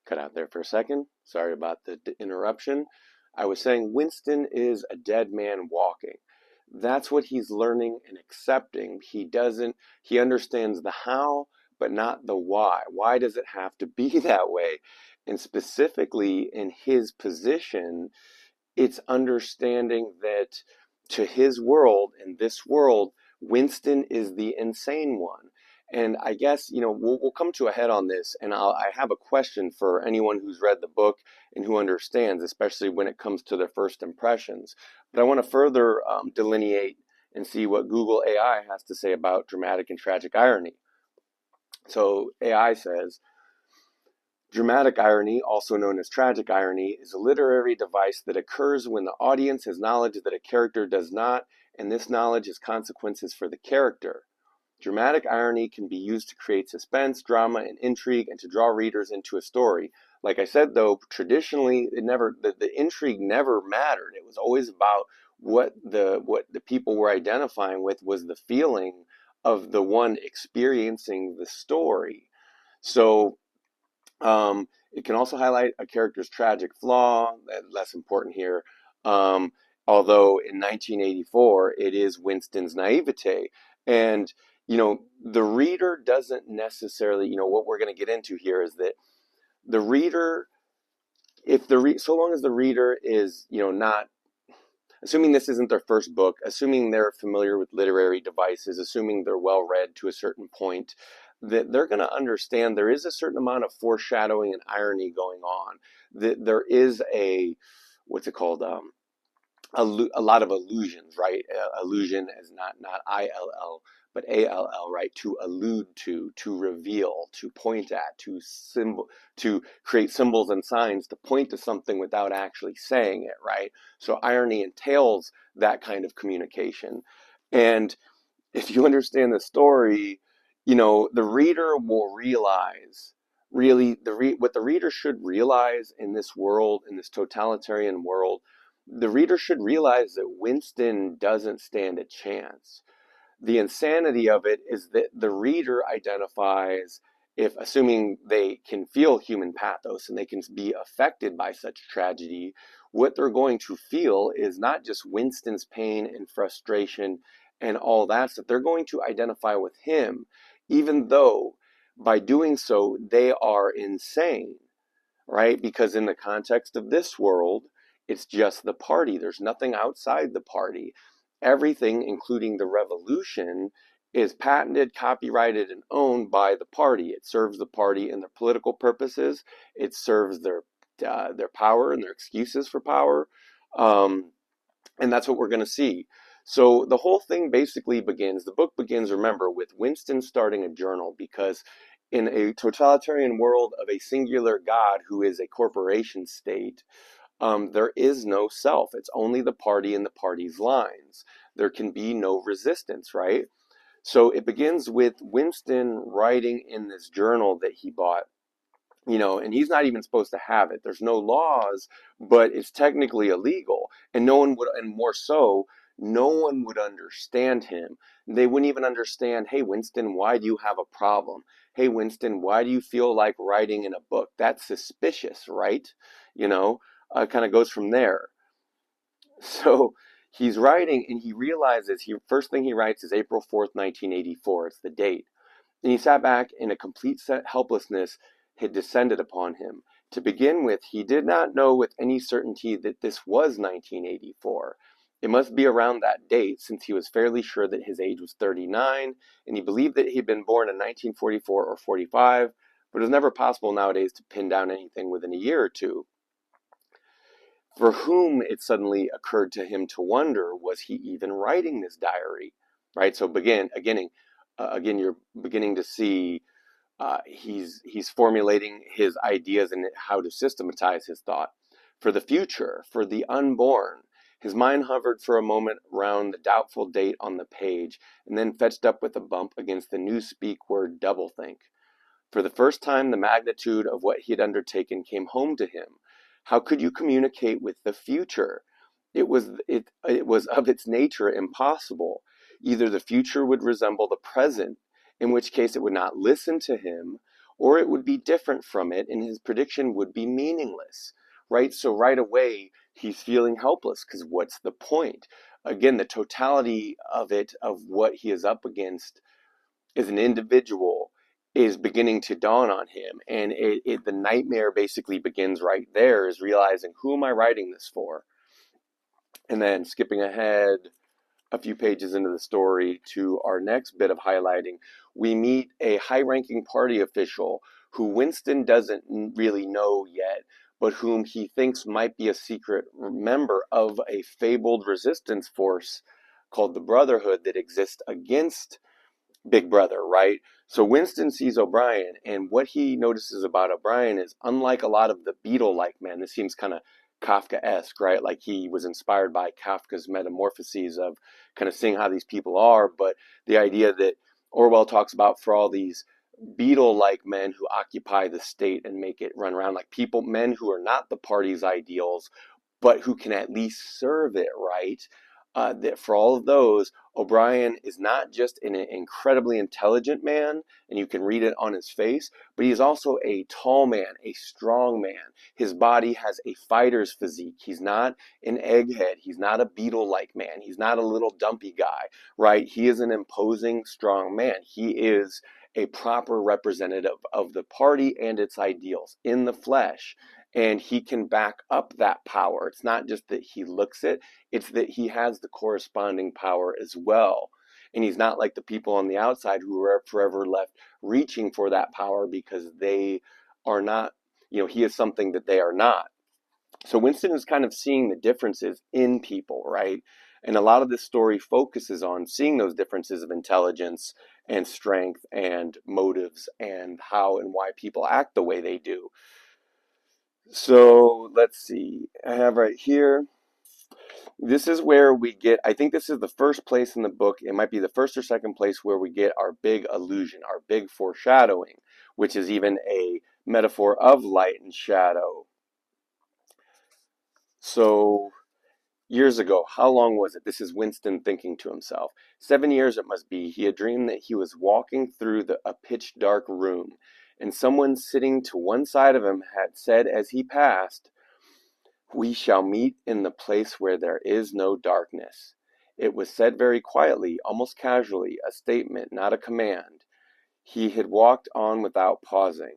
Cut out there for a second. Sorry about the interruption. I was saying Winston is a dead man walking. That's what he's learning and accepting. He understands the how, but not the why. Why does it have to be that way? And specifically in his position, it's understanding that to his world, in this world, Winston is the insane one. And I guess, we'll come to a head on this, and I have a question for anyone who's read the book and who understands, especially when it comes to their first impressions. But I want to further delineate and see what Google AI has to say about dramatic and tragic irony. So AI says, dramatic irony, also known as tragic irony, is a literary device that occurs when the audience has knowledge that a character does not, and this knowledge has consequences for the character. Dramatic irony can be used to create suspense, drama, and intrigue, and to draw readers into a story. Like I said, though, traditionally, the intrigue never mattered. It was always about what the people were identifying with was the feeling of the one experiencing the story. So it can also highlight a character's tragic flaw, less important here. Um, Although in 1984, it is Winston's naivete. And, the reader doesn't necessarily, what we're going to get into here is that the reader, so long as the reader is, not, assuming this isn't their first book, assuming they're familiar with literary devices, assuming they're well read to a certain point, that they're going to understand there is a certain amount of foreshadowing and irony going on. That there is what's it called? A lot of illusions, right? Illusion is not ILL, but ALL, right? To allude to reveal, to point at, to create symbols and signs to point to something without actually saying it, right? So irony entails that kind of communication. And if you understand the story, the reader will realize really what the reader should realize in this world, in this totalitarian world, the reader should realize that Winston doesn't stand a chance. The insanity of it is that the reader identifies, if assuming they can feel human pathos and they can be affected by such tragedy, what they're going to feel is not just Winston's pain and frustration and all that stuff. They're going to identify with him, even though by doing so they are insane, right? Because in the context of this world, it's just the party. There's nothing outside the party. Everything, including the revolution, is patented, copyrighted, and owned by the party. It serves the party in their political purposes. It serves their power and their excuses for power. And that's what we're going to see. So the whole thing basically begins, the book begins, remember, with Winston starting a journal, because in a totalitarian world of a singular God who is a corporation state, there is no self. It's only the party and the party's lines. There can be no resistance, right? So it begins with Winston writing in this journal that he bought, and he's not even supposed to have it. There's no laws, but it's technically illegal. And no one would, and more so, no one would understand him. They wouldn't even understand, hey, Winston, why do you have a problem? Hey, Winston, why do you feel like writing in a book? That's suspicious, right? Kind of goes from there. So he's writing and he realizes, first thing he writes is April 4th, 1984. It's the date. And he sat back in a complete helplessness had descended upon him. To begin with, he did not know with any certainty that this was 1984. It must be around that date, since he was fairly sure that his age was 39, and he believed that he'd been born in 1944 or 45, but it was never possible nowadays to pin down anything within a year or two. For whom it suddenly occurred to him to wonder, was he even writing this diary? Right? So again, you're beginning to see he's formulating his ideas and how to systematize his thought. For the future, for the unborn, his mind hovered for a moment round the doubtful date on the page, and then fetched up with a bump against the newspeak word doublethink. For the first time, the magnitude of what he had undertaken came home to him. How could you communicate with the future? It was of its nature impossible. Either the future would resemble the present, in which case it would not listen to him, or it would be different from it, and his prediction would be meaningless, right? So right away, he's feeling helpless because what's the point? Again, the totality of it, of what he is up against as an individual, is beginning to dawn on him. And the nightmare basically begins right there, is realizing, who am I writing this for? And then skipping ahead a few pages into the story to our next bit of highlighting, we meet a high-ranking party official who Winston doesn't really know yet, but whom he thinks might be a secret member of a fabled resistance force called the Brotherhood that exists against Big Brother, right? So Winston sees O'Brien, and what he notices about O'Brien is, unlike a lot of the Beetle-like men, this seems kind of Kafka-esque, right? Like he was inspired by Kafka's metamorphoses of kind of seeing how these people are, but the idea that Orwell talks about for all these beetle-like men who occupy the state and make it run around, like people, men who are not the party's ideals, but who can at least serve it, right? That for all of those, O'Brien is not just an incredibly intelligent man, and you can read it on his face, but he's also a tall man, a strong man. His body has a fighter's physique. He's not an egghead. He's not a beetle-like man. He's not a little dumpy guy, right? He is an imposing, strong man. He is a proper representative of the party and its ideals in the flesh. And he can back up that power. It's not just that he looks it, it's that he has the corresponding power as well. And he's not like the people on the outside who are forever left reaching for that power because they are not, he is something that they are not. So Winston is kind of seeing the differences in people, right? And a lot of this story focuses on seeing those differences of intelligence and strength and motives and how and why people act the way they do. So let's see, I have right here, this is where we get, I think this is the first place in the book, it might be the first or second place where we get our big illusion, our big foreshadowing, which is even a metaphor of light and shadow. So years ago, how long was it? This is Winston thinking to himself. 7 years it must be. He had dreamed that he was walking through a pitch dark room, and someone sitting to one side of him had said as he passed, "We shall meet in the place where there is no darkness." It was said very quietly, almost casually, a statement, not a command. He had walked on without pausing.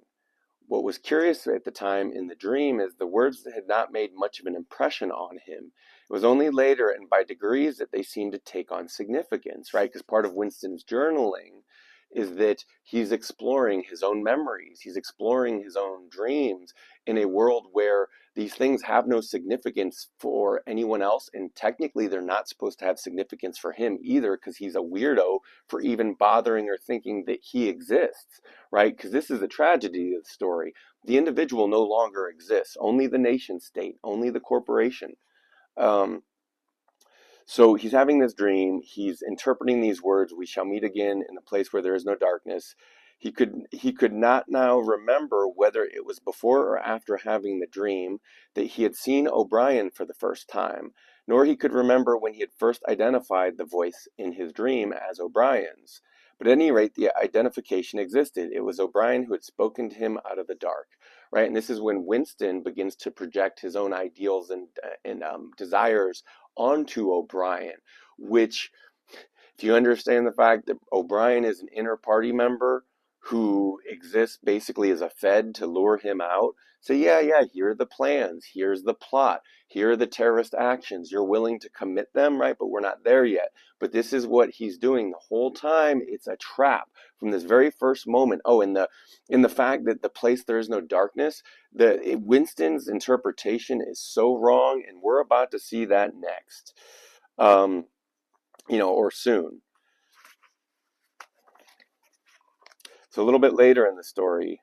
What was curious at the time in the dream is the words had not made much of an impression on him. It was only later and by degrees that they seemed to take on significance, right? Because part of Winston's journaling is that he's exploring his own memories, he's exploring his own dreams in a world where these things have no significance for anyone else, and technically they're not supposed to have significance for him either, because he's a weirdo for even bothering or thinking that he exists, right? Because this is the tragedy of the story. The individual no longer exists, only the nation state, only the corporation. Um, so he's having this dream. He's interpreting these words, "We shall meet again in the place where there is no darkness." He could not now remember whether it was before or after having the dream that he had seen O'Brien for the first time, nor he could remember when he had first identified the voice in his dream as O'Brien's. But at any rate, the identification existed. It was O'Brien who had spoken to him out of the dark, right? And this is when Winston begins to project his own ideals and desires onto O'Brien, which, if you understand the fact that O'Brien is an inner party member who exists basically as a fed to lure him out, say, yeah, here are the plans, here's the plot, here are the terrorist actions, you're willing to commit them, right? But we're not there yet. But this is what he's doing the whole time. It's a trap from this very first moment. Oh, and the fact that the place there is no darkness, Winston's interpretation is so wrong, and we're about to see that next. Or soon. So a little bit later in the story,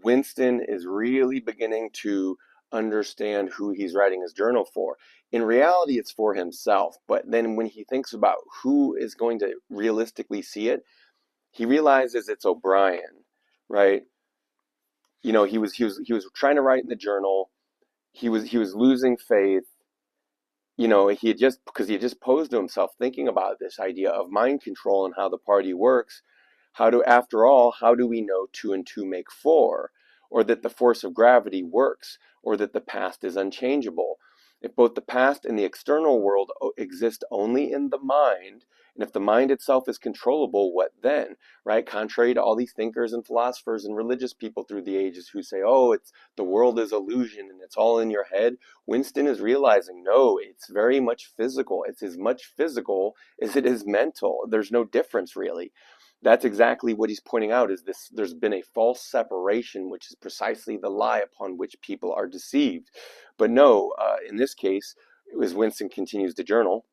Winston is really beginning to understand who he's writing his journal for. In reality, it's for himself, but then when he thinks about who is going to realistically see it, he realizes it's O'Brien, right? He was trying to write in the journal. He was losing faith. because he had just posed to himself, thinking about this idea of mind control and how the party works. After all, how do we know two and two make four? Or that the force of gravity works? Or that the past is unchangeable? If both the past and the external world exist only in the mind, and if the mind itself is controllable, what then? Right? Contrary to all these thinkers and philosophers and religious people through the ages who say, oh, it's the world is illusion and it's all in your head. Winston is realizing, no, it's very much physical. It's as much physical as it is mental. There's no difference, really. That's exactly what he's pointing out, is this: there's been a false separation, which is precisely the lie upon which people are deceived. But no, in this case, as Winston continues to journal,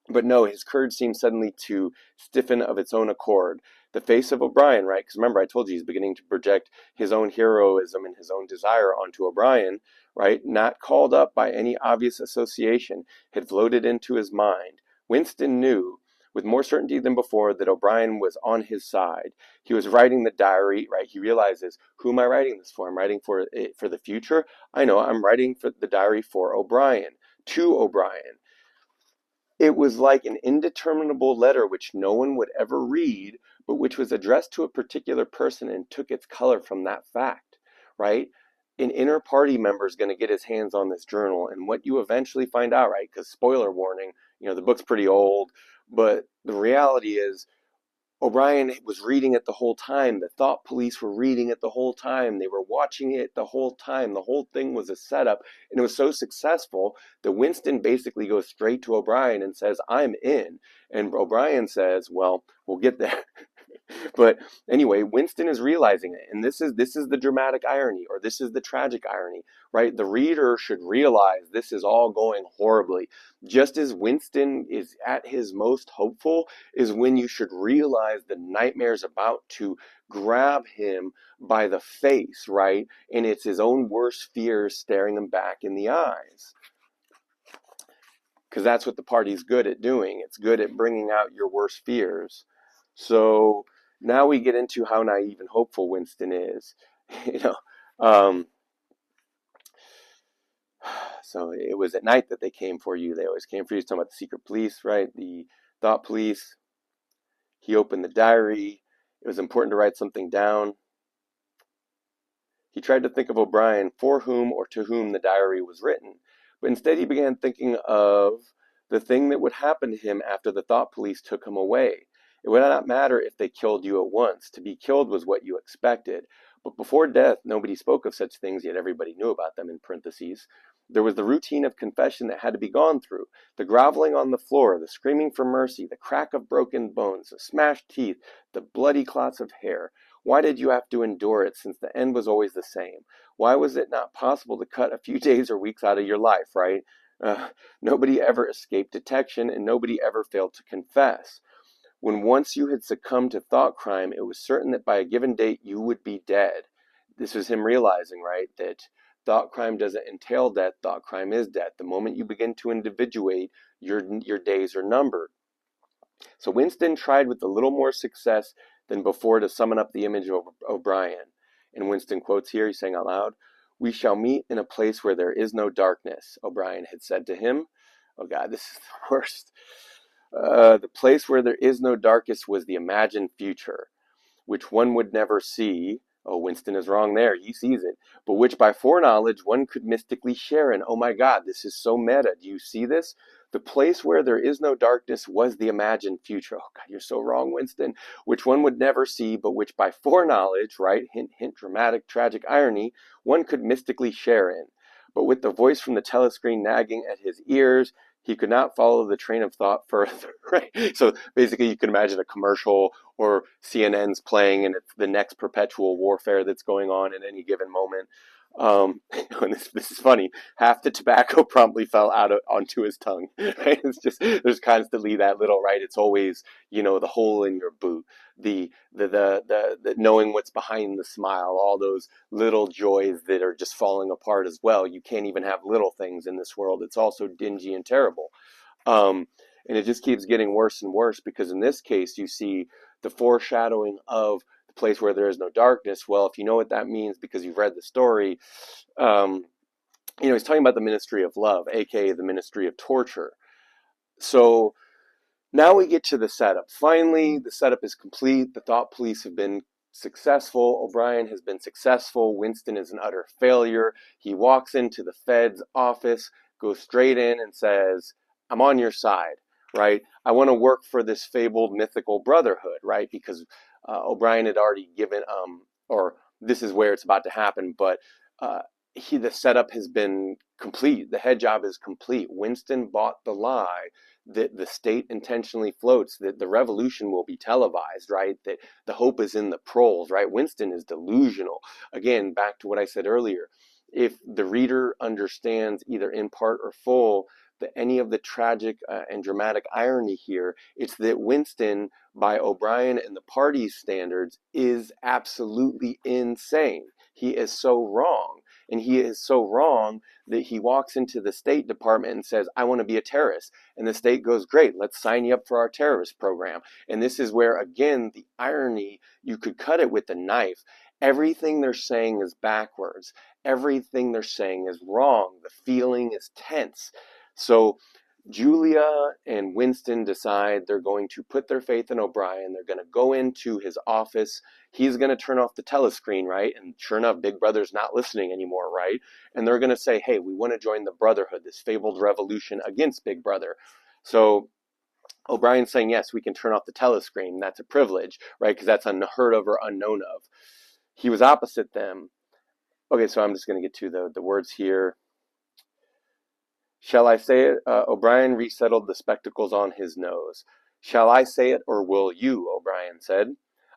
but no, his courage seemed suddenly to stiffen of its own accord. The face of O'Brien, right? Because remember, I told you he's beginning to project his own heroism and his own desire onto O'Brien, right? Not called up by any obvious association, had floated into his mind. Winston knew with more certainty than before that O'Brien was on his side. He was writing the diary, right? He realizes, who am I writing this for? I'm writing for the future. I know, I'm writing for the diary for O'Brien, to O'Brien. It was like an indeterminable letter which no one would ever read, but which was addressed to a particular person and took its color from that fact, right? An inner party member is going to get his hands on this journal, and what you eventually find out, right? Because spoiler warning, the book's pretty old, but the reality is O'Brien was reading it the whole time. The thought police were reading it the whole time. They were watching it the whole time. The whole thing was a setup. And it was so successful that Winston basically goes straight to O'Brien and says, I'm in. And O'Brien says, well, we'll get there. But anyway, Winston is realizing it. And this is the dramatic irony, or this is the tragic irony, right? The reader should realize this is all going horribly. Just as Winston is at his most hopeful is when you should realize the nightmare's about to grab him by the face, right? And it's his own worst fears staring him back in the eyes. Because that's what the party's good at doing. It's good at bringing out your worst fears. So now we get into how naive and hopeful Winston is. you know, um, so it was at night that they came for you. They always came for you. He's talking about the secret police, right? The thought police. He opened the diary. It was important to write something down. He tried to think of O'Brien, for whom or to whom the diary was written, but instead he began thinking of the thing that would happen to him after the thought police took him away. It would not matter if they killed you at once. To be killed was what you expected. But before death, nobody spoke of such things, yet everybody knew about them, in parentheses. There was the routine of confession that had to be gone through, the groveling on the floor, the screaming for mercy, the crack of broken bones, the smashed teeth, the bloody clots of hair. Why did you have to endure it, since the end was always the same? Why was it not possible to cut a few days or weeks out of your life, right? Nobody ever escaped detection, and nobody ever failed to confess. When once you had succumbed to thought crime, it was certain that by a given date you would be dead. This was him realizing, right, that thought crime doesn't entail death. Thought crime is death. The moment you begin to individuate, your days are numbered. So Winston tried with a little more success than before to summon up the image of O'Brien. And Winston quotes here, he's saying out loud, "We shall meet in a place where there is no darkness," O'Brien had said to him. Oh God, this is the worst. The place where there is no darkness was the imagined future, which one would never see. Oh, Winston is wrong there. He sees it. But which by foreknowledge one could mystically share in. Oh my God, this is so meta. Do you see this? The place where there is no darkness was the imagined future. Oh God, you're so wrong, Winston. Which one would never see, but which by foreknowledge, right? Hint, hint, dramatic, tragic irony, one could mystically share in. But with the voice from the telescreen nagging at his ears, he could not follow the train of thought further, right? So basically you can imagine a commercial or CNN's playing and it's the next perpetual warfare that's going on at any given moment. And this is funny. Half the tobacco promptly fell onto his tongue, right? It's just, there's constantly that little, right? It's always, the hole in your boot, the knowing what's behind the smile, all those little joys that are just falling apart as well. You can't even have little things in this world. It's also dingy and terrible. And it just keeps getting worse and worse, because in this case, you see the foreshadowing of the place where there is no darkness. Well, if you know what that means because you've read the story, he's talking about the ministry of love, aka the ministry of torture. So now we get to the setup. Finally, the setup is complete. The thought police have been successful. O'Brien has been successful. Winston is an utter failure. He walks into the Fed's office, goes straight in and says, I'm on your side, right? I want to work for this fabled mythical brotherhood, right? Because O'Brien had already given, or this is where it's about to happen, but uh, the setup has been complete. The head job is complete. Winston bought the lie that the state intentionally floats, that the revolution will be televised, right? That the hope is in the proles, right? Winston is delusional. Again, back to what I said earlier. If the reader understands either in part or full that any of the tragic and dramatic irony here, it's that Winston, by O'Brien and the party's standards, is absolutely insane. He is so wrong. And he is so wrong that he walks into the State Department and says, I want to be a terrorist. And the state goes, great, let's sign you up for our terrorist program. And this is where, again, the irony, you could cut it with a knife. Everything they're saying is backwards. Everything they're saying is wrong. The feeling is tense. So Julia and Winston decide they're going to put their faith in O'Brien. They're going to go into his office. He's going to turn off the telescreen, right? And sure enough, Big Brother's not listening anymore, right? And they're going to say, hey, we want to join the Brotherhood, this fabled revolution against Big Brother. So O'Brien's saying, yes, we can turn off the telescreen. That's a privilege, right? Because that's unheard of or unknown of. He was opposite them. Okay, so I'm just going to get to the words here. Shall I say it? O'Brien resettled the spectacles on his nose. Shall I say it, or will you? O'Brien said.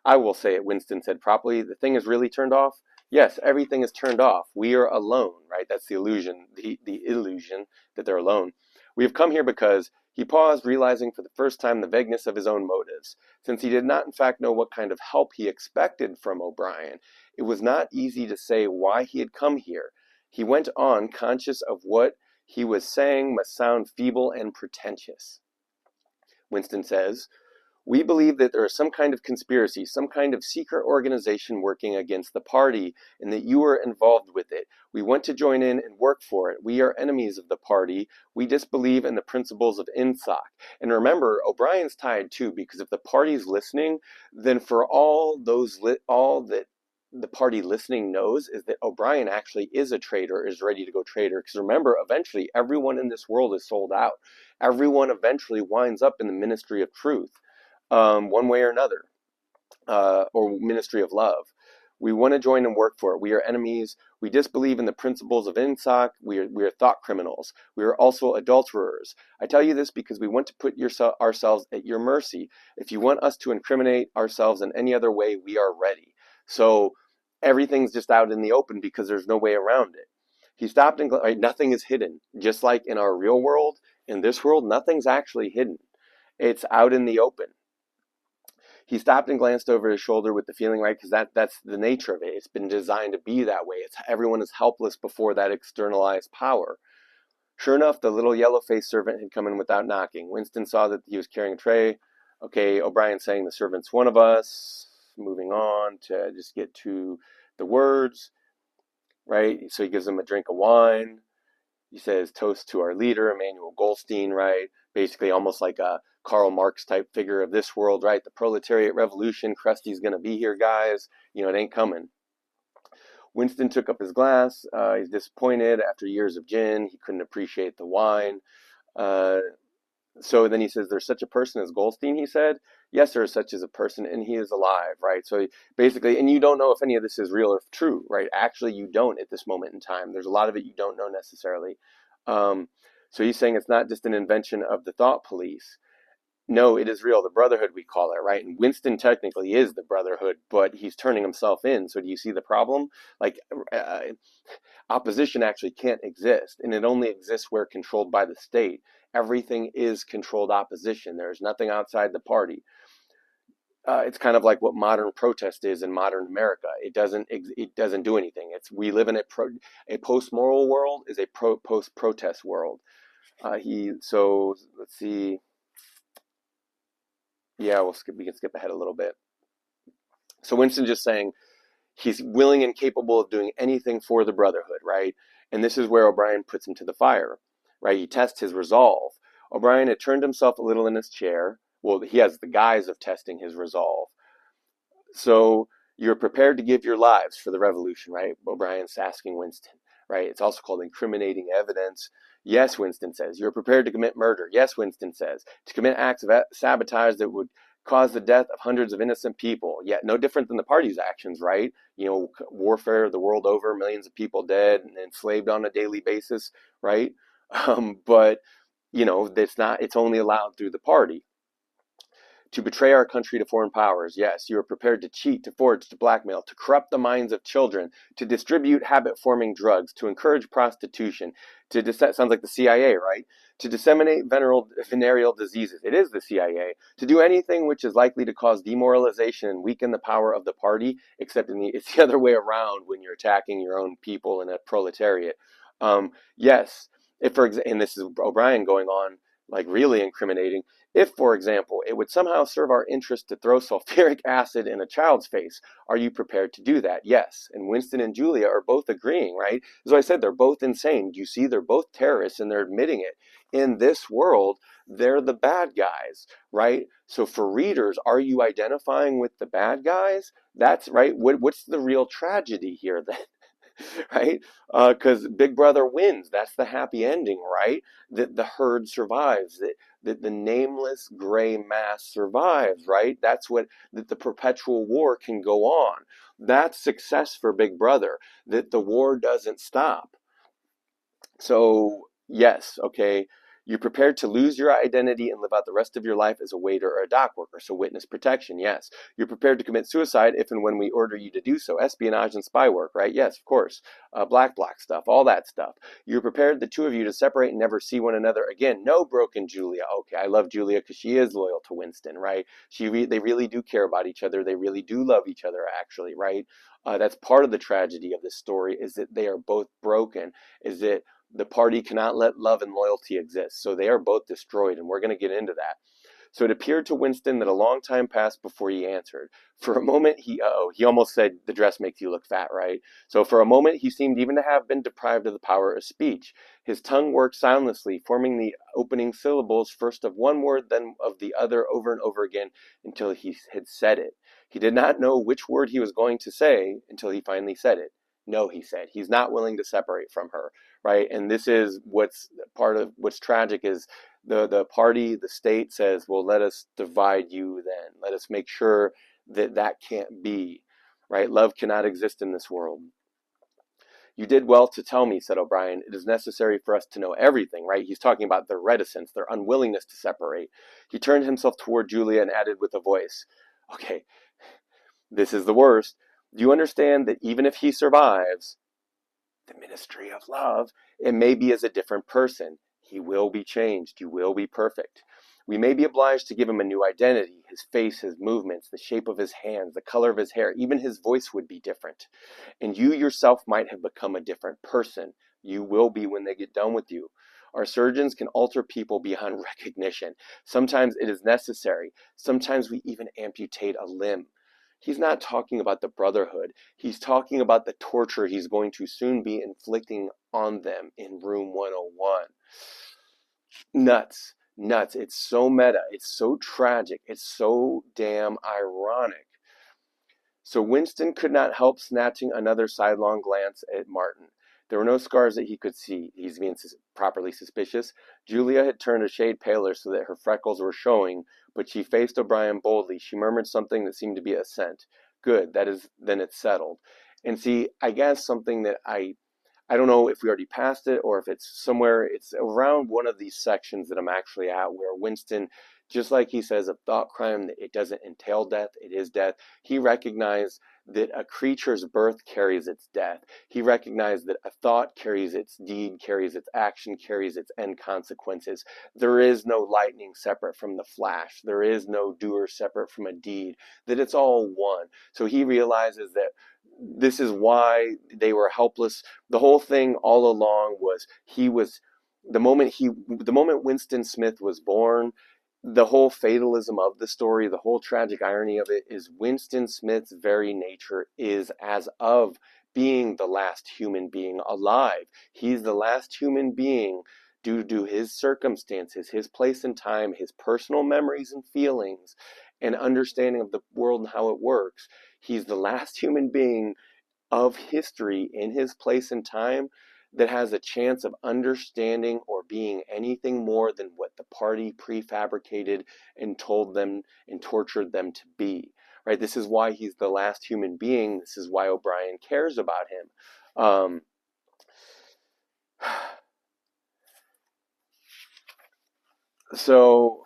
I will say it, Winston said properly. The thing is really turned off? Yes, everything is turned off. We are alone, right? That's the illusion, the illusion that they're alone. We have come here because he paused, realizing for the first time the vagueness of his own motives. Since he did not in fact know what kind of help he expected from O'Brien, it was not easy to say why he had come here. He went on, conscious of what he was saying must sound feeble and pretentious. Winston says, we believe that there is some kind of conspiracy, some kind of secret organization working against the party, and that you are involved with it. We want to join in and work for it. We are enemies of the party. We disbelieve in the principles of INSOC. And remember, O'Brien's tied too, because if the party's listening, then for all that the party listening knows is that O'Brien actually is a traitor, is ready to go traitor. Because remember, eventually, everyone in this world is sold out. Everyone eventually winds up in the ministry of truth, one way or another, or ministry of love. We want to join and work for it. We are enemies. We disbelieve in the principles of INSOC. We are thought criminals. We are also adulterers. I tell you this because we want to put ourselves at your mercy. If you want us to incriminate ourselves in any other way, we are ready. So everything's just out in the open because there's no way around it. He stopped and right, nothing is hidden. Just like in our real world, in this world, nothing's actually hidden. It's out in the open. He stopped and glanced over his shoulder with the feeling, right, because that's the nature of it. It's been designed to be that way. Everyone is helpless before that externalized power. Sure enough, the little yellow-faced servant had come in without knocking. Winston saw that he was carrying a tray. Okay, O'Brien saying the servant's one of us. Moving on to just get to the words, right? So he gives him a drink of wine. He says, toast to our leader, Emmanuel Goldstein, right? Basically almost like a Karl Marx type figure of this world, right? The proletariat revolution, Krusty's going to be here, guys. It ain't coming. Winston took up his glass. He's disappointed after years of gin. He couldn't appreciate the wine. So then he says, there's such a person as Goldstein, he said. Yes, there is such as a person, and he is alive, right? So basically, and you don't know if any of this is real or true, right? Actually, you don't at this moment in time. There's a lot of it you don't know necessarily. So he's saying it's not just an invention of the thought police. No, it is real. The Brotherhood, we call it, right? And Winston technically is the Brotherhood, but he's turning himself in. So do you see the problem? Like, opposition actually can't exist, and it only exists where controlled by the state. Everything is controlled opposition. There's nothing outside the party. It's kind of like what modern protest is in modern America. It doesn't do anything. We live in a post-moral world is a post-protest world. So let's see. Yeah, we can skip ahead a little bit. So Winston just saying he's willing and capable of doing anything for the Brotherhood, right? And this is where O'Brien puts him to the fire, right? He tests his resolve. O'Brien had turned himself a little in his chair. Well, he has the guise of testing his resolve. So you're prepared to give your lives for the revolution, right? O'Brien's asking Winston, right? It's also called incriminating evidence. Yes, Winston says. You're prepared to commit murder. Yes, Winston says. To commit acts of sabotage that would cause the death of hundreds of innocent people. Yet no different than the party's actions, right? You know, warfare the world over, millions of people dead and enslaved on a daily basis, right? But, you know, it's only allowed through the party. To betray our country to foreign powers, yes, you are prepared to cheat, to forge, to blackmail, to corrupt the minds of children, to distribute habit-forming drugs, to encourage prostitution, sounds like the CIA, right? To disseminate venereal diseases, it is the CIA, to do anything which is likely to cause demoralization and weaken the power of the party, except it's the other way around when you're attacking your own people in a proletariat. Yes, and this is O'Brien going on, like really incriminating, if, for example, it would somehow serve our interest to throw sulfuric acid in a child's face, are you prepared to do that? Yes. And Winston and Julia are both agreeing, right? As I said, they're both insane. You see, they're both terrorists and they're admitting it. In this world, they're the bad guys, right? So for readers, are you identifying with the bad guys? That's right. What's the real tragedy here then? Right? Because Big Brother wins. That's the happy ending, right? That the herd survives. That the nameless gray mass survives, right? That the perpetual war can go on. That's success for Big Brother. That the war doesn't stop. So, yes, okay, you're prepared to lose your identity and live out the rest of your life as a waiter or a dock worker, so witness protection, yes. You're prepared to commit suicide if and when we order you to do so. Espionage and spy work, right? Yes, of course. Black stuff, all that stuff. You're prepared, the two of you, to separate and never see one another again. No, broken Julia. Okay, I love Julia because she is loyal to Winston, right? They really do care about each other. They really do love each other, actually, right? That's part of the tragedy of this story, is that they are both broken, is that the party cannot let love and loyalty exist. So they are both destroyed, and we're going to get into that. So it appeared to Winston that a long time passed before he answered. For a moment, he almost said, the dress makes you look fat, right? So for a moment, he seemed even to have been deprived of the power of speech. His tongue worked soundlessly, forming the opening syllables first of one word, then of the other, over and over again, until he had said it. He did not know which word he was going to say until he finally said it. No, he said. He's not willing to separate from her, right? And this is what's part of what's tragic, is the party, the state says, well, let us divide you then. Let us make sure that can't be, right? Love cannot exist in this world. You did well to tell me, said O'Brien. It is necessary for us to know everything, right? He's talking about their reticence, their unwillingness to separate. He turned himself toward Julia and added with a voice, okay, this is the worst. Do you understand that even if he survives the ministry of love, it may be as a different person. He will be changed. You will be perfect. We may be obliged to give him a new identity. His face, his movements, the shape of his hands, the color of his hair, even his voice would be different. And you yourself might have become a different person. You will be when they get done with you. Our surgeons can alter people beyond recognition. Sometimes it is necessary. Sometimes we even amputate a limb. He's not talking about the Brotherhood. He's talking about the torture he's going to soon be inflicting on them in room 101. Nuts. Nuts. It's so meta. It's so tragic. It's so damn ironic. So Winston could not help snatching another sidelong glance at Martin. There were no scars that he could see. He's being properly suspicious. Julia had turned a shade paler so that her freckles were showing, but she faced O'Brien boldly. She murmured something that seemed to be assent. Good, then it's settled. And see, I guess something that I don't know if we already passed it or if it's somewhere, it's around one of these sections that I'm actually at, where Winston, just like he says of thought crime, that it doesn't entail death, it is death. He recognized that a creature's birth carries its death. He recognized that a thought carries its deed, carries its action, carries its end consequences. There is no lightning separate from the flash. There is no doer separate from a deed, that it's all one. So he realizes that this is why they were helpless. The whole thing all along was the moment Winston Smith was born, the whole fatalism of the story, the whole tragic irony of it, is Winston Smith's very nature is as of being the last human being alive. He's the last human being due to his circumstances, his place in time, his personal memories and feelings, and understanding of the world and how it works. He's the last human being of history in his place in time that has a chance of understanding or being anything more than what the party prefabricated and told them and tortured them to be. Right? This is why he's the last human being. This is why O'Brien cares about him. So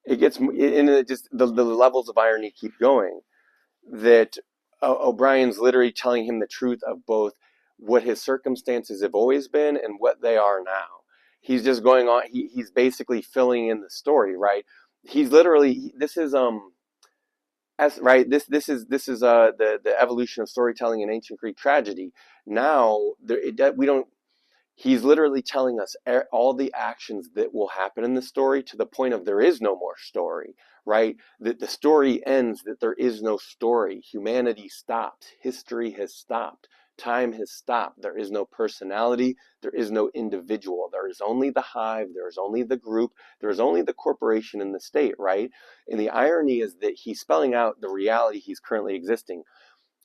it gets, and it just the levels of irony keep going. That O'Brien's literally telling him the truth of both what his circumstances have always been and what they are now. He's just going on. He's basically filling in the story, right? He's literally, this is as right, this is the evolution of storytelling in ancient Greek tragedy. Now we don't. He's literally telling us all the actions that will happen in the story to the point of there is no more story, right? That the story ends, that there is no story. Humanity stops. History has stopped. Time has stopped. There is no personality. There is no individual. There is only the hive. There is only the group. There is only the corporation and the state, right? And the irony is that he's spelling out the reality he's currently existing.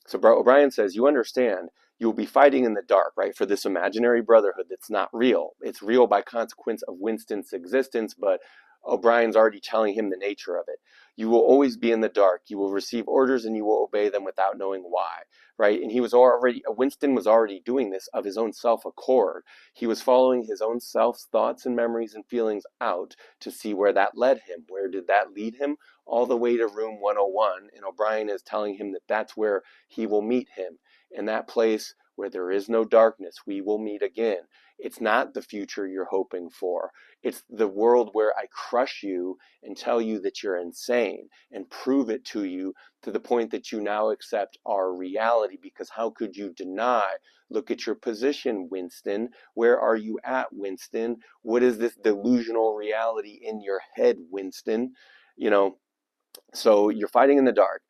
So O'Brien says, you understand, you will be fighting in the dark, right, for this imaginary brotherhood that's not real. It's real by consequence of Winston's existence, but O'Brien's already telling him the nature of it. You will always be in the dark. You will receive orders and you will obey them without knowing why, right? And Winston was already doing this of his own self accord. He was following his own self's thoughts and memories and feelings out to see where that led him. Where did that lead him? All the way to room 101. And O'Brien is telling him that that's where he will meet him. In that place where there is no darkness, we will meet again. It's not the future you're hoping for. It's the world where I crush you and tell you that you're insane and prove it to you to the point that you now accept our reality, because how could you deny? Look at your position, Winston. Where are you at, Winston? What is this delusional reality in your head, Winston? You know, so you're fighting in the dark.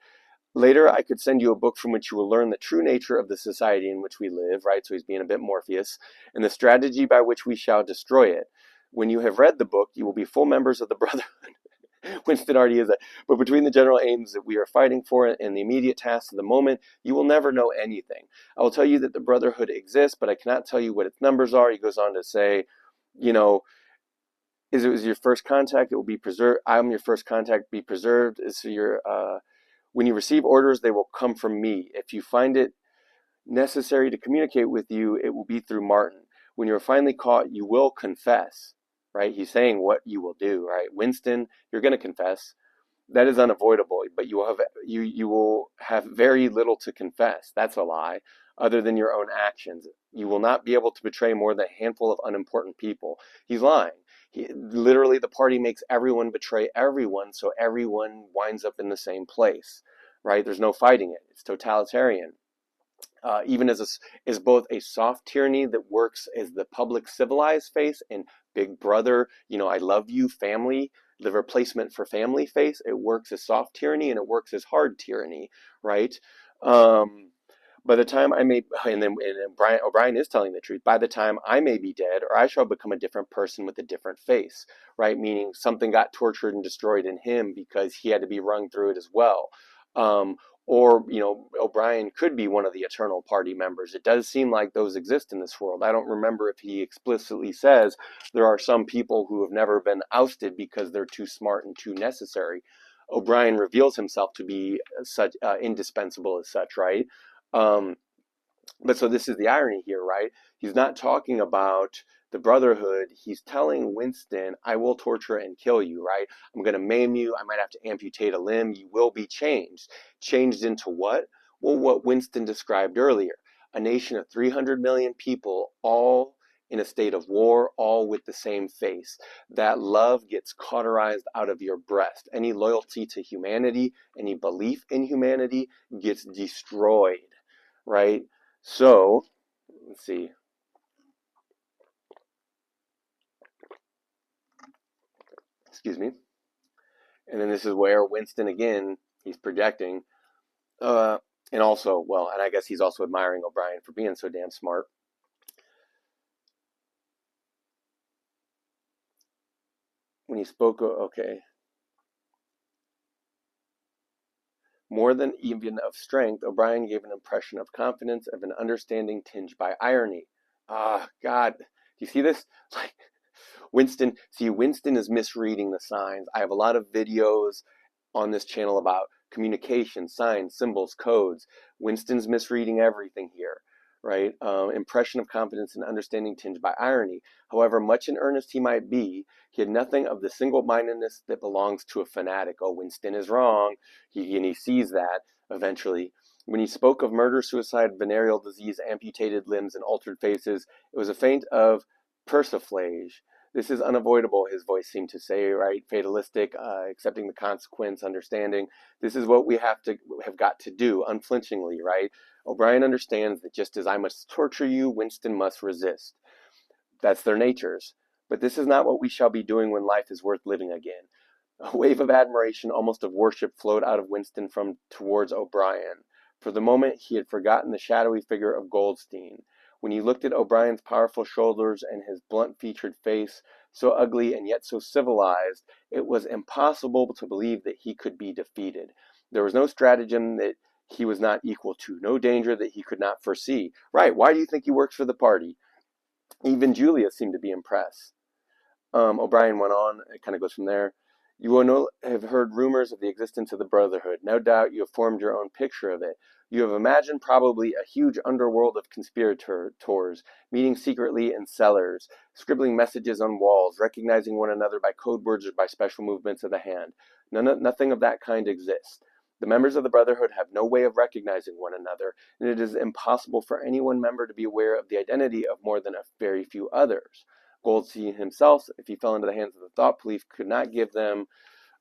Later, I could send you a book from which you will learn the true nature of the society in which we live, right? So he's being a bit Morpheus, and the strategy by which we shall destroy it. When you have read the book, you will be full members of the Brotherhood. Winston already is that. But between the general aims that we are fighting for and the immediate tasks of the moment, you will never know anything. I will tell you that the Brotherhood exists, but I cannot tell you what its numbers are. He goes on to say, you know, is it was your first contact, it will be preserved. I'm your first contact, be preserved. Is your when you receive orders, they will come from me. If you find it necessary to communicate with you, it will be through Martin. When you're finally caught, you will confess, right? He's saying what you will do, right? Winston, you're going to confess. That is unavoidable, but you will have very little to confess. That's a lie, other than your own actions. You will not be able to betray more than a handful of unimportant people. He's lying. Literally, the party makes everyone betray everyone, so everyone winds up in the same place, right? There's no fighting it. It's totalitarian. Even as both a soft tyranny that works as the public civilized face and Big Brother, I love you, family, the replacement for family face. It works as soft tyranny and it works as hard tyranny, right? By the time I may, and then O'Brien is telling the truth, by the time I may be dead, or I shall become a different person with a different face, right? Meaning something got tortured and destroyed in him because he had to be rung through it as well. Or, O'Brien could be one of the Eternal Party members. It does seem like those exist in this world. I don't remember if he explicitly says there are some people who have never been ousted because they're too smart and too necessary. O'Brien reveals himself to be such indispensable as such, right? But so this is the irony here, right? He's not talking about the Brotherhood. He's telling Winston, I will torture and kill you, right? I'm going to maim you. I might have to amputate a limb. You will be changed. Changed into what? Well, what Winston described earlier. A nation of 300 million people, all in a state of war, all with the same face. That love gets cauterized out of your breast. Any loyalty to humanity, any belief in humanity gets destroyed, right? So, let's see. Excuse me. And then this is where Winston, again, he's projecting. And And also, well, and I guess he's also admiring O'Brien for being so damn smart. When he spoke, okay, more than even of strength, O'Brien gave an impression of confidence, of an understanding tinged by irony. Ah, God, do you see this? Like, Winston is misreading the signs. I have a lot of videos on this channel about communication, signs, symbols, codes. Winston's misreading everything here, right? Impression of confidence and understanding tinged by irony. However much in earnest he might be, he had nothing of the single-mindedness that belongs to a fanatic. Oh, Winston is wrong. And he sees that eventually. When he spoke of murder, suicide, venereal disease, amputated limbs, and altered faces, it was a feint of persiflage. This is unavoidable, his voice seemed to say, right? Fatalistic, accepting the consequence, understanding. This is what we have got to do, unflinchingly, right? O'Brien understands that just as I must torture you, Winston must resist. That's their natures. But this is not what we shall be doing when life is worth living again. A wave of admiration, almost of worship, flowed out of Winston from towards O'Brien. For the moment, he had forgotten the shadowy figure of Goldstein. When he looked at O'Brien's powerful shoulders and his blunt-featured face, so ugly and yet so civilized, it was impossible to believe that he could be defeated. There was no stratagem that he was not equal to, no danger that he could not foresee. Right, why do you think he works for the party? Even Julia seemed to be impressed. O'Brien went on, it kind of goes from there. You will have heard rumors of the existence of the Brotherhood. No doubt you have formed your own picture of it. You have imagined probably a huge underworld of conspirators, meeting secretly in cellars, scribbling messages on walls, recognizing one another by code words or by special movements of the hand. Nothing of that kind exists. The members of the Brotherhood have no way of recognizing one another, and it is impossible for any one member to be aware of the identity of more than a very few others. Goldstein himself, if he fell into the hands of the thought police, could not give them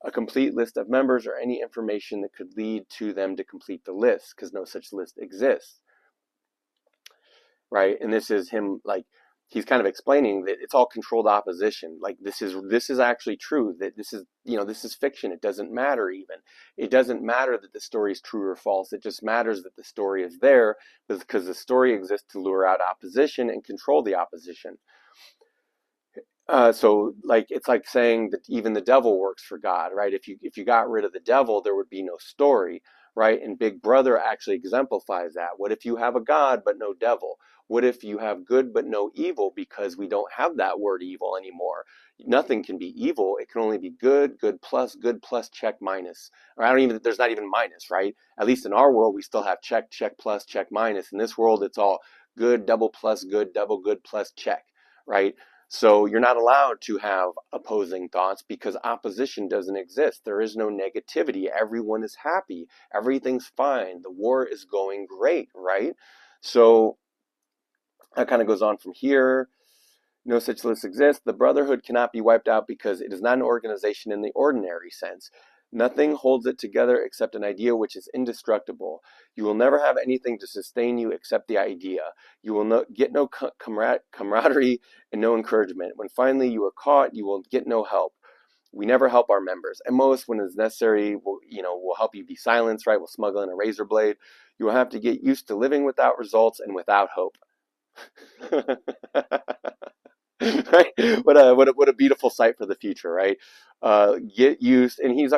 a complete list of members or any information that could lead to them to complete the list, because no such list exists, right? And this is him, like, he's kind of explaining that it's all controlled opposition. Like, this is actually true, that this is fiction. It doesn't matter even. It doesn't matter that the story is true or false. It just matters that the story is there because the story exists to lure out opposition and control the opposition. So like it's like saying that even the devil works for God, right? If you got rid of the devil, there would be no story, right? And Big Brother actually exemplifies that. What if you have a God but no devil? What if you have good but no evil, because we don't have that word evil anymore? Nothing can be evil. It can only be good, good plus, check, minus. Or there's not even minus, right? At least in our world, we still have check, check plus, check minus. In this world, it's all good, double plus, good, double good plus, check, right? So you're not allowed to have opposing thoughts because opposition doesn't exist. There is no negativity. Everyone is happy. Everything's fine. The war is going great, right? So that kind of goes on from here. No such list exists. The Brotherhood cannot be wiped out because it is not an organization in the ordinary sense. Nothing holds it together except an idea which is indestructible. You will never have anything to sustain you except the idea. You will get no camaraderie and no encouragement. When finally you are caught, you will get no help. We never help our members. At most, when it's necessary, we'll help you be silenced, right? We'll smuggle in a razor blade. You will have to get used to living without results and without hope. Right? What a beautiful sight for the future, right? Get used, and he's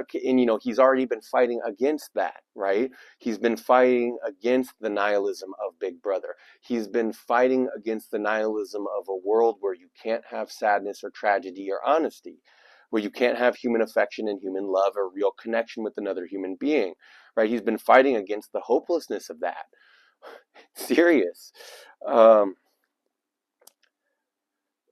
already been fighting against that, right? He's been fighting against the nihilism of Big Brother. He's been fighting against the nihilism of a world where you can't have sadness or tragedy or honesty, where you can't have human affection and human love or real connection with another human being, right? He's been fighting against the hopelessness of that. Serious.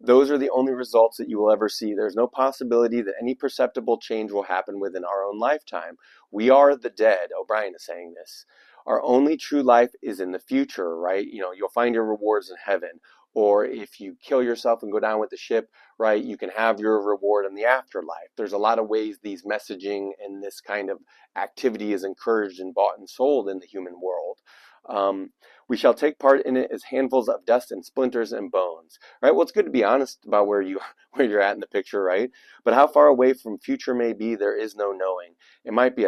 Those are the only results that you will ever see. There's no possibility that any perceptible change will happen within our own lifetime. We are the dead. O'Brien is saying this. Our only true life is in the future, right? You'll find your rewards in heaven. Or if you kill yourself and go down with the ship, right, you can have your reward in the afterlife. There's a lot of ways these messaging and this kind of activity is encouraged and bought and sold in the human world. We shall take part in it as handfuls of dust and splinters and bones, right? Well, it's good to be honest about where you're at in the picture, right? But how far away from future may be, there is no knowing. It might be